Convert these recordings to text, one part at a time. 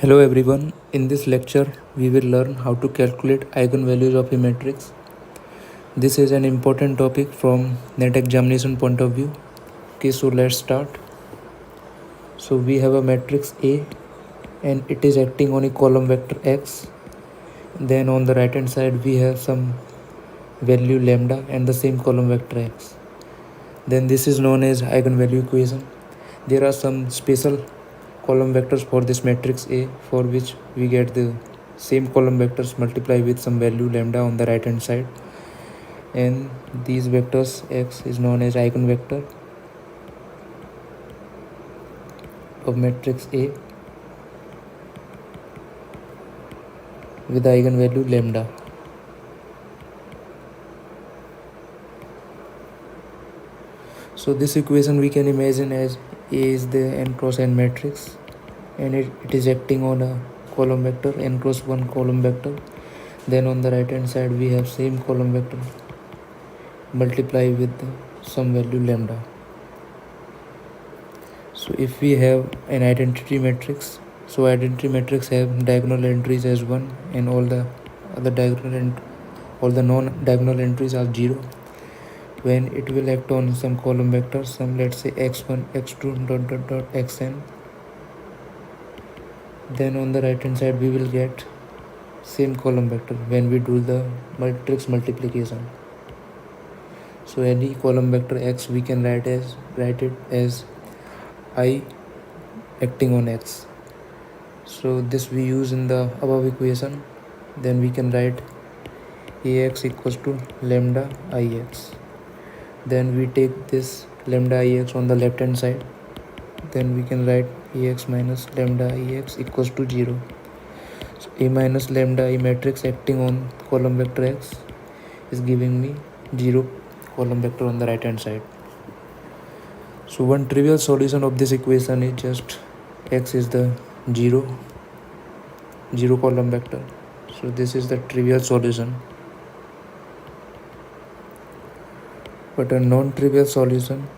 Hello everyone. In this lecture, we will learn how to calculate eigenvalues of a matrix. This is an important topic from net examination point of view. Okay, so let's start. So we have a matrix A and it is acting on a column vector X. Then on the right hand side we have some value lambda and the same column vector X. Then this is known as eigenvalue equation. There are some special column vectors for this matrix A for which we get the same column vectors multiply with some value lambda on the right hand side, and these vectors X is known as eigenvector of matrix A with eigenvalue lambda. So this equation we can imagine as A is the n cross n matrix and it is acting on a column vector n cross 1 column vector. Then on the right hand side we have same column vector multiply with some value lambda. So if we have an identity matrix, so identity matrix have diagonal entries as 1 and all the non-diagonal entries are 0. When it will act on some column vectors, some let's say x1, x2, xn, then on the right hand side we will get same column vector when we do the matrix multiplication. So any column vector x we can write it as I acting on x. So this we use in the above equation. Then we can write ax equals to lambda ix. Then we take this lambda ix on the left hand side. Then we can write ax minus lambda ix equals to 0. So a minus lambda I matrix acting on column vector x is giving me 0 column vector on the right hand side. So one trivial solution of this equation is just x is the 0 column vector. So this is the trivial solution. But a non-trivial solution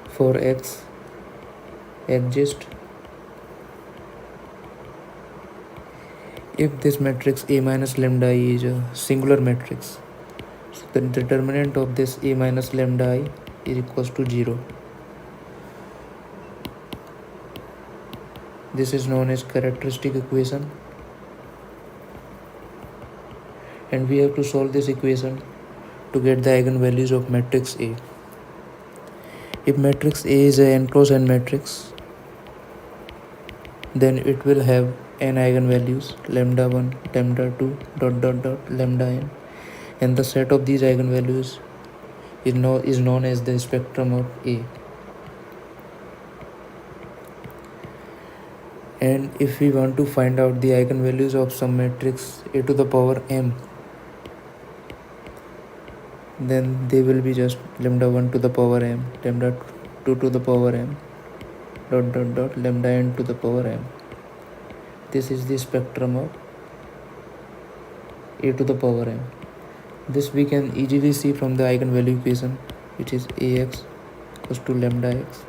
for x exists if this matrix A minus lambda I is a singular matrix. So the determinant of this A minus lambda I is equals to 0. This is known as characteristic equation, and we have to solve this equation to get the eigenvalues of matrix A. If matrix A is a n cross n matrix, then it will have n eigenvalues lambda 1, lambda 2, lambda n, and the set of these eigenvalues is known as the spectrum of A. And if we want to find out the eigenvalues of some matrix A to the power m, then they will be just lambda 1 to the power m, lambda 2 to the power m, lambda n to the power m. This is the spectrum of A to the power m. This we can easily see from the eigenvalue equation, which is ax equals to lambda x.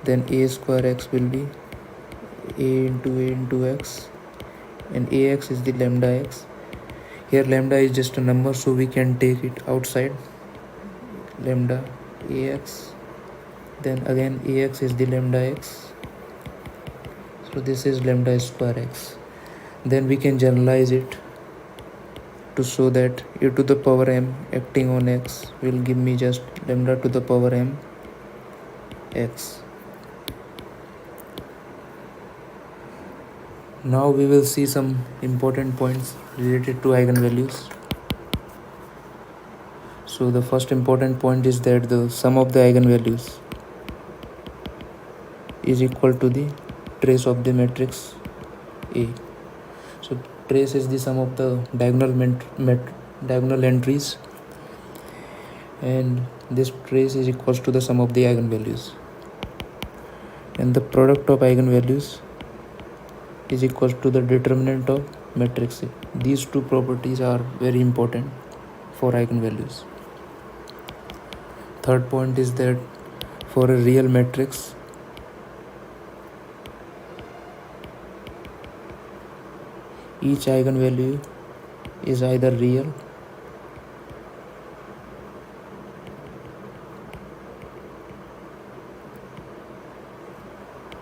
Then a square x will be a into x, and ax is the lambda x. Here lambda is just a number, so we can take it outside. Lambda ax, then again ax is the lambda x, so this is lambda square x. Then we can generalize it to show that a to the power m acting on x will give me just lambda to the power m x. Now we will see some important points related to eigenvalues. So the first important point is that the sum of the eigenvalues is equal to the trace of the matrix A. So trace is the sum of the diagonal entries, and this trace is equals to the sum of the eigenvalues, and the product of eigenvalues is equals to the determinant of matrix A. These two properties are very important for eigenvalues. Third point is that for a real matrix, each eigenvalue is either real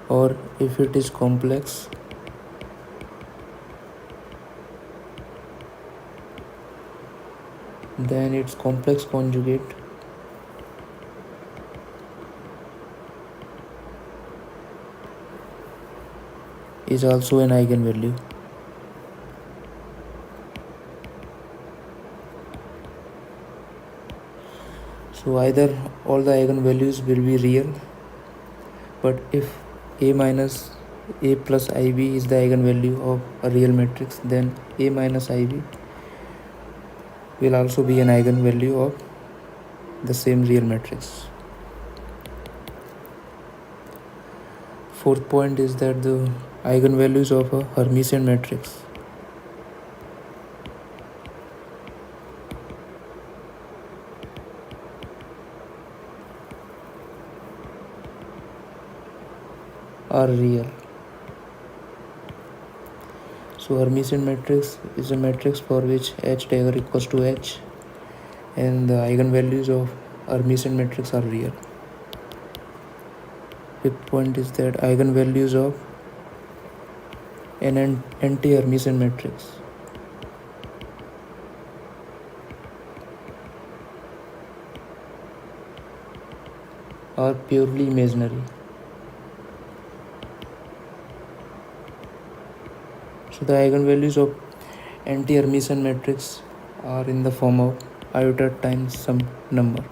or if it is complex, then its complex conjugate is also an eigenvalue. So either all the eigenvalues will be real, but if A minus A plus IB is the eigenvalue of a real matrix, then A minus IB will also be an eigenvalue of the same real matrix. Fourth point is that the eigenvalues of a Hermitian matrix are real. So Hermitian matrix is a matrix for which H dagger equals to H, and the eigenvalues of Hermitian matrix are real. Fifth point is that eigenvalues of an anti-Hermitian matrix are purely imaginary. So the eigenvalues of anti-Hermitian matrix are in the form of iota times some number.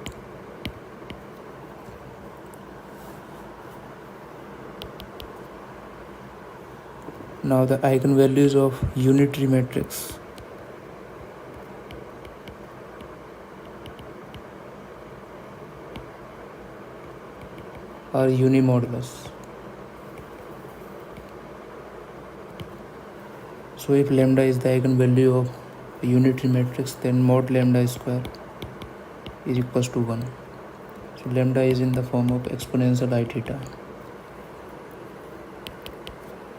Now the eigenvalues of unitary matrix are unimodulus. So if lambda is the eigenvalue of a unitary matrix, then mod lambda square is equals to 1. So lambda is in the form of exponential I theta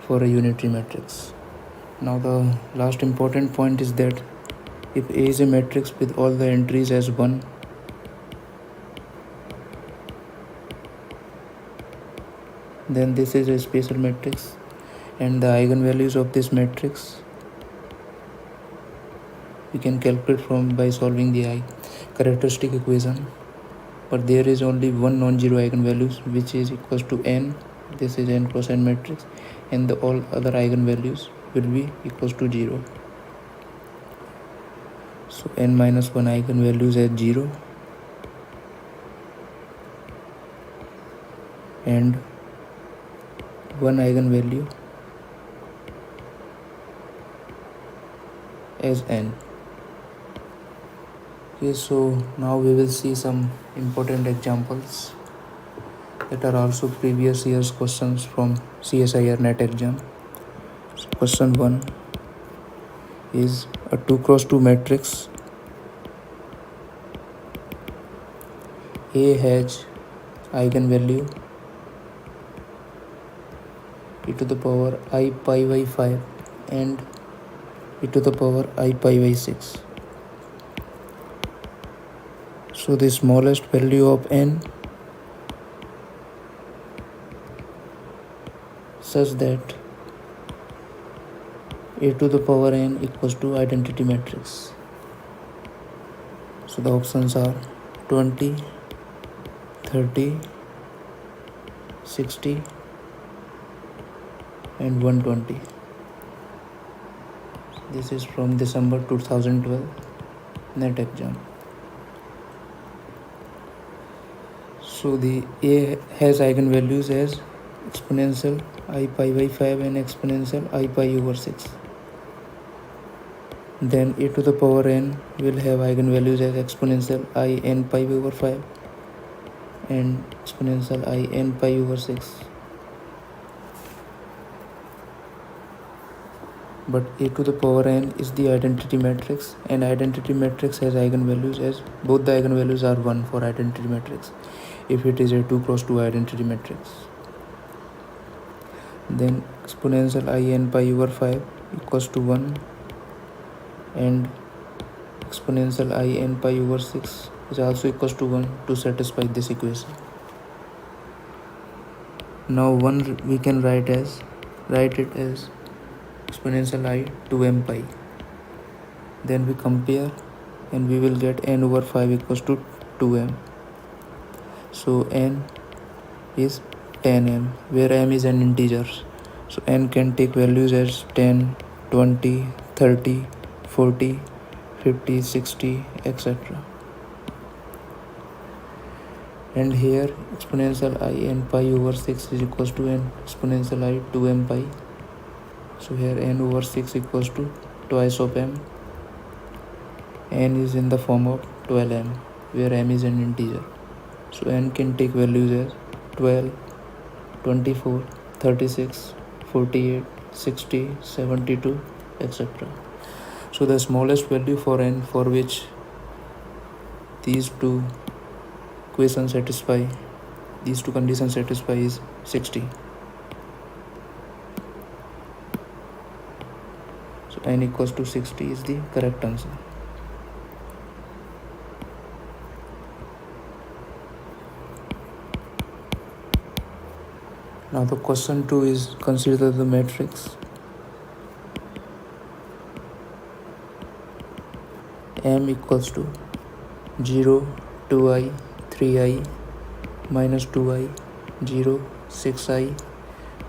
for a unitary matrix. Now the last important point is that if A is a matrix with all the entries as 1, then this is a special matrix, and the eigenvalues of this matrix we can calculate from by solving the characteristic equation. But there is only one non-zero eigenvalues, which is equals to n. This is n cross n matrix, and the all other eigenvalues will be equals to 0. So n minus 1 eigenvalues at 0 and 1 eigenvalue as n. Okay, so now we will see some important examples that are also previous year's questions from CSIR NET exam. So question 1 is a 2 cross 2 matrix. A has eigenvalue e to the power I pi by 5 and e to the power I pi by 6. So the smallest value of n such that a to the power n equals to identity matrix. So the options are 20, 30, 60 and 120. This is from December 2012 NET exam. So the A has eigenvalues as exponential I pi by 5 and exponential I pi over 6. Then a to the power n will have eigenvalues as exponential I n pi over 5 and exponential I n pi over 6. But a to the power n is the identity matrix, and identity matrix has eigenvalues as both the eigenvalues are 1 for identity matrix if it is a 2 cross 2 identity matrix. Then exponential I n pi over 5 equals to 1 and exponential I n pi over 6 is also equals to 1 to satisfy this equation. Now 1 we can write it as exponential I 2m pi. Then we compare and we will get n over 5 equals to 2m. So n is 10m, where m is an integer. So n can take values as 10, 20, 30, 40, 50, 60, etc. And here exponential I n pi over 6 is equals to n exponential I 2m pi. So here n over 6 equals to twice of m. N is in the form of 12m, where m is an integer. So n can take values as 12, 24, 36, 48, 60, 72, etc. So the smallest value for n for which these two conditions satisfy is 60. So n equals to 60 is the correct answer. Now the question 2 is consider the matrix M equals to 0, 2i, 3i, minus 2i, 0, 6i,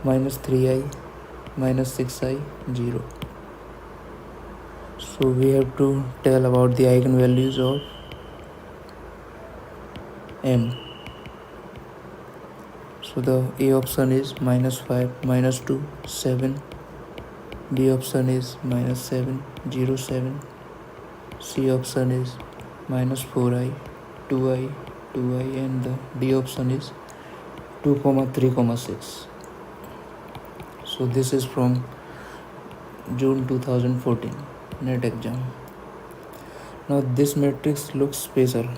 minus 3i, minus 6i, 0. So we have to tell about the eigenvalues of M. So the A option is minus 5, minus 2, 7. B option is minus 7, 0, 7. C option is minus 4i, 2i, 2i, and the D option is 2, 3, 6. So this is from June 2014 NET exam. Now this matrix looks special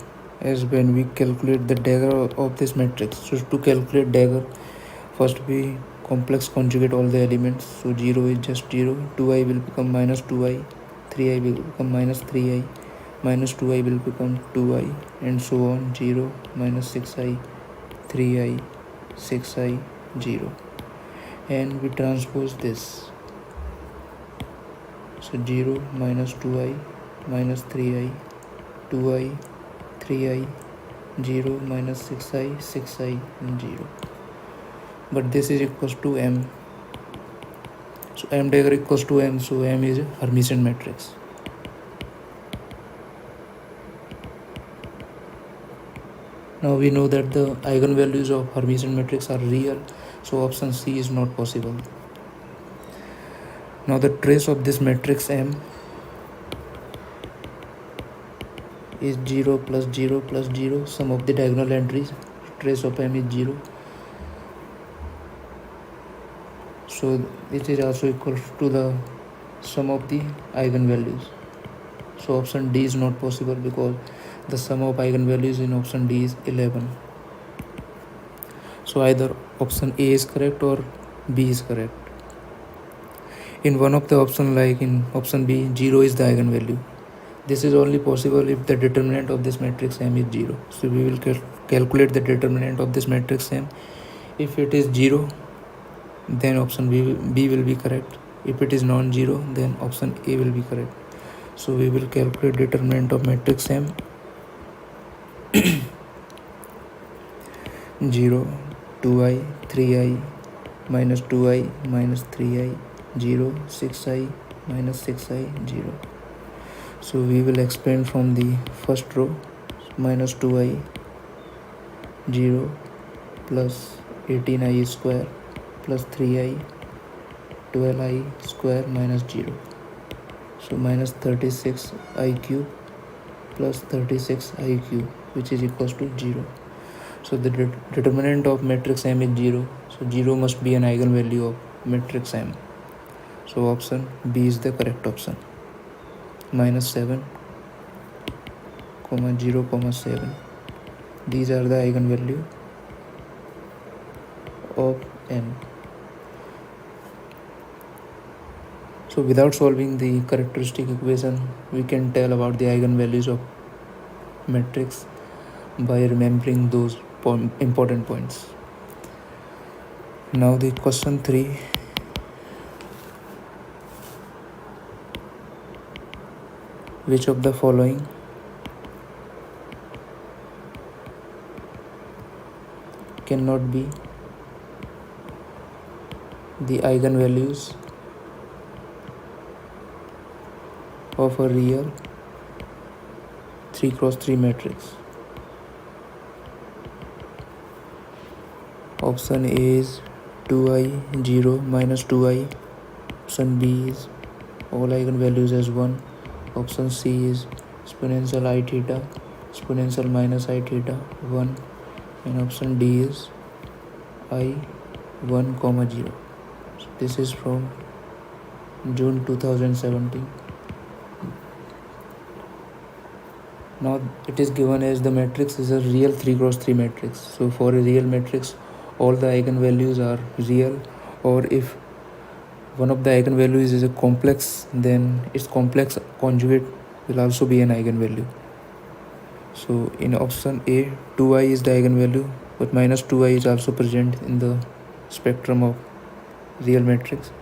as when we calculate the dagger of this matrix. So to calculate dagger, first we complex conjugate all the elements. So 0 is just 0, 2i will become minus 2i, 3i will become minus 3i, minus 2i will become 2i, and so on. 0, minus 6i, 3i, 6i, 0. And we transpose this. So 0, minus 2i, minus 3i, 2i, 3i, 0, minus 6i, 6i, and 0. But this is equals to M. So M dagger equals to M. So M is a Hermitian matrix. Now we know that the eigenvalues of Hermitian matrix are real. So option C is not possible. Now the trace of this matrix M is 0 plus 0 plus 0. Sum of the diagonal entries. Trace of M is 0. So this is also equal to the sum of the eigenvalues. So option D is not possible because the sum of eigenvalues in option D is 11. So either option A is correct or B is correct. In one of the option, like in option B, 0 is the eigenvalue. This is only possible if the determinant of this matrix M is 0. So we will calculate the determinant of this matrix M. If it is 0, then option B will be correct. If it is non-zero, then option A will be correct. So we will calculate determinant of matrix M. 0, 2i, 3i, minus 2i, minus 3i, 0, 6i, minus 6i, 0. So we will expand from the first row. Minus 2i, 0, plus 18i square, plus 3i, 12i square, minus 0. So minus 36i cube plus 36i cube, which is equals to 0. So the determinant of matrix M is 0. So 0 must be an eigenvalue of matrix M. So option B is the correct option. Minus 7, 0, 7. These are the eigenvalue of M. So without solving the characteristic equation, we can tell about the eigenvalues of matrix by remembering those important points. Now the question 3. Which of the following cannot be the eigenvalues of a real 3 cross 3 matrix? Option A is 2i 0 minus 2i. Option B is all eigenvalues as 1. Option C is exponential I theta, exponential minus I theta 1. And option D is I 1 comma 0. So this is from June 2017. Now it is given as the matrix is a real 3 cross 3 matrix. So for a real matrix, all the eigenvalues are real, or if one of the eigenvalues is a complex, then its complex conjugate will also be an eigenvalue. So in option A, 2i is the eigenvalue, but minus 2i is also present in the spectrum of real matrix.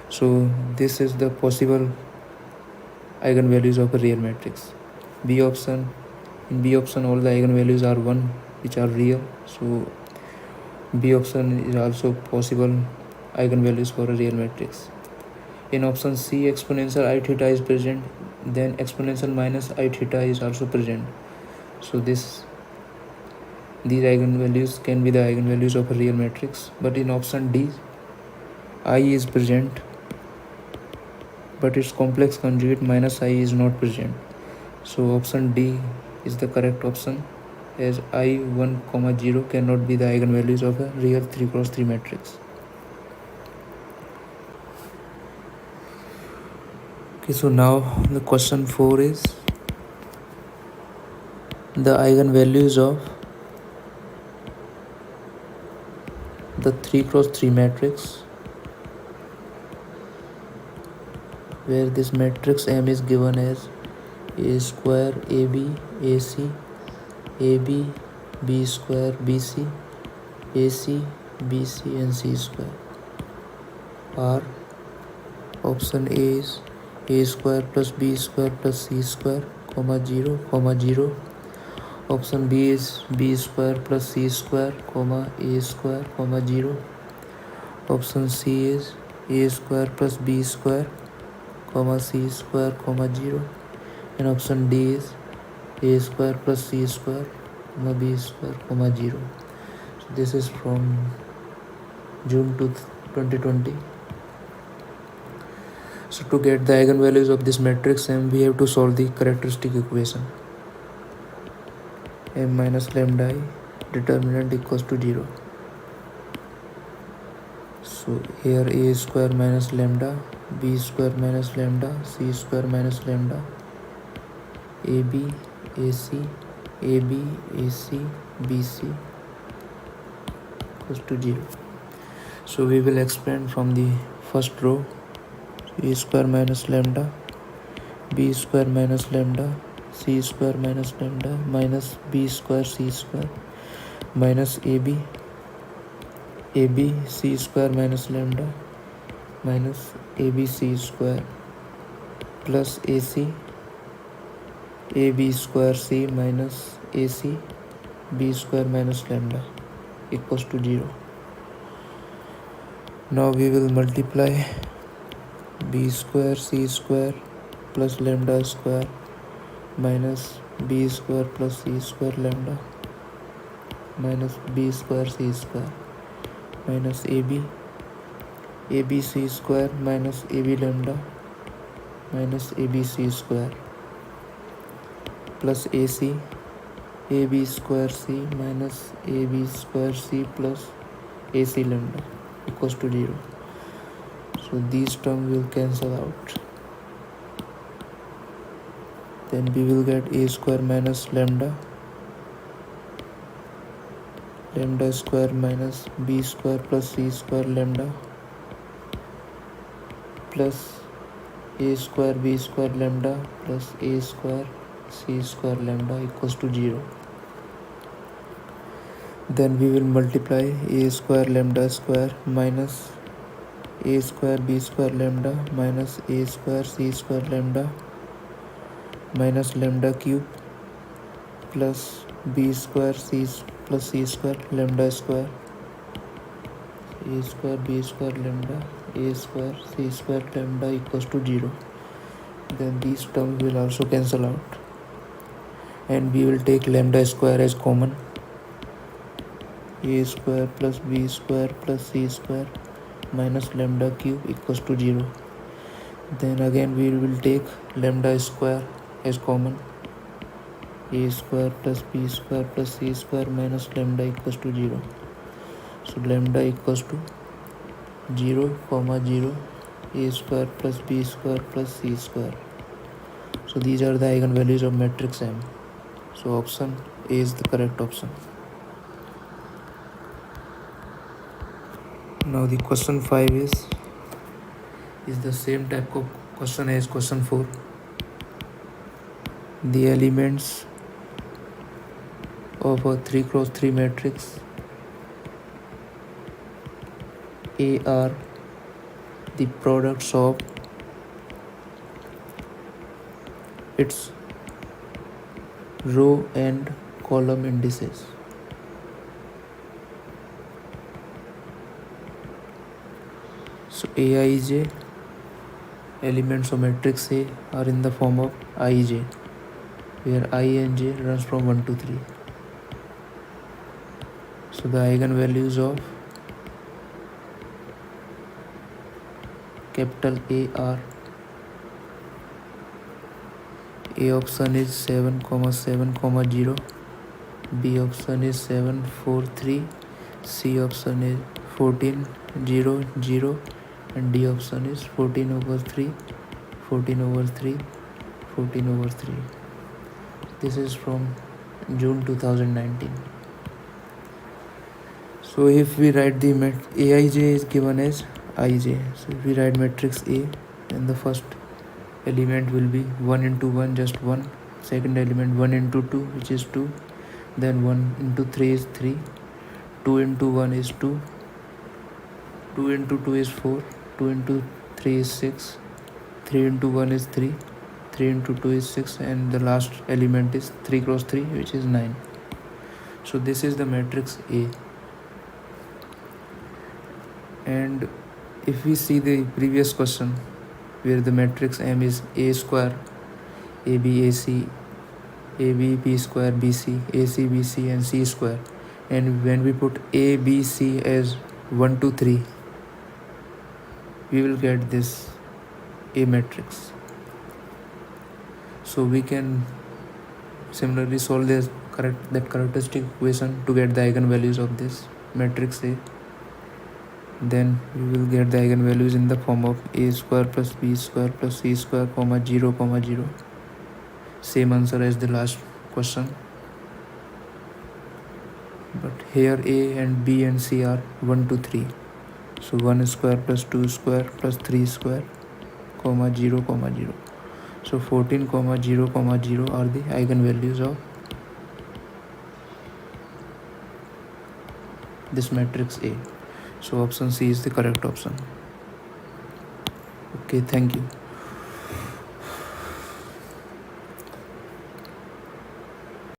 So this is the possible eigenvalues of a real matrix. B option, in B option all the eigenvalues are 1, which are real. So B option is also possible eigenvalues for a real matrix. In option C, exponential I theta is present, then exponential minus I theta is also present. So these eigenvalues can be the eigenvalues of a real matrix. But in option D, I is present, but its complex conjugate minus I is not present. So option D is the correct option, as I 1 comma 0 cannot be the eigenvalues of a real 3 cross 3 matrix. Okay, so now the question 4 is the eigenvalues of the 3 cross 3 matrix, where this matrix M is given as A square AB AC, AB B square BC, AC BC and C square, are option A is A square plus B square plus C square, comma 0, comma 0. Option B is B square plus C square, comma A square, comma 0. Option C is A square plus B square, comma C square, comma 0. And option D is A square plus C square, comma B square, comma 0. So this is from June 2020. So to get the eigenvalues of this matrix M, we have to solve the characteristic equation. M minus lambda I determinant equals to 0. So here A square minus lambda, B square minus lambda, C square minus lambda, AB, AC, AB, AC, BC equals to 0. So we will expand from the first row. A square minus lambda, B square minus lambda, C square minus lambda, minus B square C square, minus AB, AB C square minus lambda, minus ABC square, plus AC, AB square C minus AC B square minus lambda equals to 0. Now we will multiply B square C square plus lambda square minus B square plus C square lambda minus B square C square minus AB, ABC square minus AB lambda minus ABC square plus AC, AB square C minus AB square C plus AC lambda equals to 0. So these terms will cancel out. Then we will get A square minus lambda, lambda square minus B square plus C square lambda plus a square b square lambda plus a square c square lambda equals to 0. Then we will multiply a square lambda square minus a square b square lambda minus a square c square lambda minus lambda cube plus b square c plus c square lambda square a square b square lambda a square c square lambda equals to 0. Then these terms will also cancel out and we will take lambda square as common. A square plus b square plus c square minus lambda cube equals to 0. Then again we will take lambda square as common. A square plus b square plus c square minus lambda equals to 0. So lambda equals to 0, 0, a square plus b square plus c square. So these are the eigenvalues of matrix M. So option A is the correct option. Now the question 5 is the same type of question as question 4. The elements of a 3x3 matrix A are the products of its row and column indices. So Aij elements of matrix A are in the form of Ij, where I and j runs from 1 to 3. So the eigenvalues of capital A are A option is 7, 7, 0, B option is 7, 4, 3, C option is 14, 0, 0, and D option is 14 over 3, 14 over 3, 14 over 3. This is from June 2019. So if we write the Aij is given as Ij. So if we write matrix A, then the first element will be 1 into 1, just 1. Second element 1 into 2, which is 2. Then 1 into 3 is 3. 2 into 1 is 2. 2 into 2 is 4. 2 into 3 is 6. 3 into 1 is 3. 3 into 2 is 6. And the last element is 3 cross 3, which is 9. So this is the matrix A. And if we see the previous question, where the matrix M is A square, AB, AC, AB, B square, BC, AC, BC, and C square. And when we put A, B, C as 1, 2, 3, we will get this A matrix. So we can similarly solve that characteristic equation to get the eigenvalues of this matrix A. Then we will get the eigenvalues in the form of A square plus B square plus C square, 0, 0. Same answer as the last question. But here A and B and C are 1, 2, 3. So 1 square plus 2 square plus 3 square, 0, 0. So 14, 0, 0 are the eigenvalues of this matrix A. So option C is the correct option. Okay, thank you.